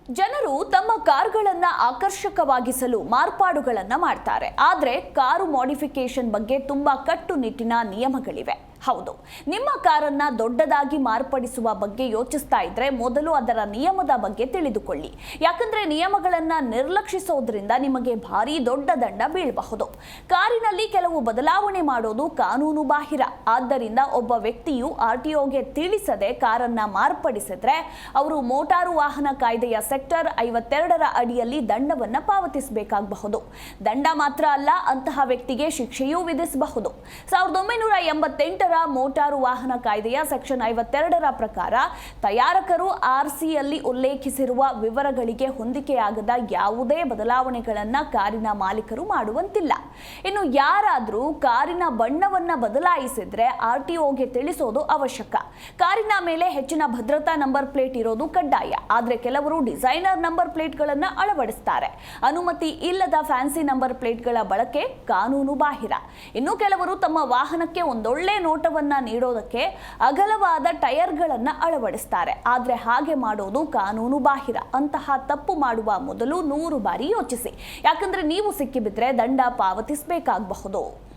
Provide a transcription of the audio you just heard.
ಜನರು ತಮ್ಮ ಕಾರುಗಳನ್ನು ಆಕರ್ಷಕವಾಗಿಸಲು ಮಾರ್ಪಾಡುಗಳನ್ನು ಮಾಡ್ತಾರೆ. ಆದರೆ ಕಾರು ಮಾಡಿಫಿಕೇಶನ್ ಬಗ್ಗೆ ತುಂಬಾ ಕಟ್ಟುನಿಟ್ಟಿನ ನಿಯಮಗಳಿವೆ. ಹೌದು, ನಿಮ್ಮ ಕಾರನ್ನ ದೊಡ್ಡದಾಗಿ ಮಾರ್ಪಡಿಸುವ ಬಗ್ಗೆ ಯೋಚಿಸ್ತಾ ಇದ್ರೆ ಮೊದಲು ಅದರ ನಿಯಮದ ಬಗ್ಗೆ ತಿಳಿದುಕೊಳ್ಳಿ. ಯಾಕಂದ್ರೆ ನಿಯಮಗಳನ್ನ ನಿರ್ಲಕ್ಷಿಸೋದ್ರಿಂದ ನಿಮಗೆ ಭಾರಿ ದೊಡ್ಡ ದಂಡ ಬೀಳಬಹುದು. ಕಾರಿನಲ್ಲಿ ಕೆಲವು ಬದಲಾವಣೆ ಮಾಡೋದು ಕಾನೂನು ಬಾಹಿರ. ಆದ್ದರಿಂದ ಒಬ್ಬ ವ್ಯಕ್ತಿಯು ಆರ್ಟಿಒಗೆ ತಿಳಿಸದೆ ಕಾರನ್ನ ಮಾರ್ಪಡಿಸಿದ್ರೆ ಅವರು ಮೋಟಾರು ವಾಹನ ಕಾಯ್ದೆಯ ಸೆಕ್ಟರ್ 52ರ ಅಡಿಯಲ್ಲಿ ದಂಡವನ್ನ ಪಾವತಿಸಬೇಕಾಗಬಹುದು. ದಂಡ ಮಾತ್ರ ಅಲ್ಲ, ಅಂತಹ ವ್ಯಕ್ತಿಗೆ ಶಿಕ್ಷೆಯೂ ವಿಧಿಸಬಹುದು. 1988ರ ಮೋಟಾರು ವಾಹನ ಕಾಯ್ದೆಯ ಸೆಕ್ಷನ್ 52ರ ಪ್ರಕಾರ ತಯಾರಕರು ಆರ್ಸಿಯಲ್ಲಿ ಉಲ್ಲೇಖಿಸಿರುವ ವಿವರಗಳಿಗೆ ಹೊಂದಿಕೆಯಾಗದ ಯಾವುದೇ ಬದಲಾವಣೆಗಳನ್ನು ಕಾರಿನ ಮಾಲೀಕರು ಮಾಡುವಂತಿಲ್ಲ. ಇನ್ನು ಯಾರಾದರೂ ಕಾರಿನ ಬಣ್ಣವನ್ನ ಬದಲಾಯಿಸಿದ್ರೆ ಆರ್ಟಿಒಗೆ ತಿಳಿಸೋದು ಅವಶ್ಯಕ. ಕಾರಿನ ಮೇಲೆ ಹೆಚ್ಚಿನ ಭದ್ರತಾ ನಂಬರ್ ಪ್ಲೇಟ್ ಇರೋದು ಕಡ್ಡಾಯ. ಆದ್ರೆ ಕೆಲವರು ಡಿಸೈನರ್ ನಂಬರ್ ಪ್ಲೇಟ್ಗಳನ್ನು ಅಳವಡಿಸ್ತಾರೆ. ಅನುಮತಿ ಇಲ್ಲದ ಫ್ಯಾನ್ಸಿ ನಂಬರ್ ಪ್ಲೇಟ್ಗಳ ಬಳಕೆ ಕಾನೂನು ಬಾಹಿರ. ಇನ್ನು ಕೆಲವರು ತಮ್ಮ ವಾಹನಕ್ಕೆ ಒಂದೊಳ್ಳೆ ನೋಟವನ್ನ ನೀಡೋದಕ್ಕೆ ಅಗಲವಾದ ಟೈರ್ಗಳನ್ನು ಅಳವಡಿಸ್ತಾರೆ. ಆದ್ರೆ ಹಾಗೆ ಮಾಡೋದು ಕಾನೂನು ಬಾಹಿರ. ಅಂತಹ ತಪ್ಪು ಮಾಡುವ ಮೊದಲು 100 ಬಾರಿ ಯೋಚಿಸಿ. ಯಾಕಂದ್ರೆ ನೀವು ಸಿಕ್ಕಿಬಿದ್ರೆ ದಂಡ ಪಾವತಿಸಬೇಕಾಗಬಹುದು.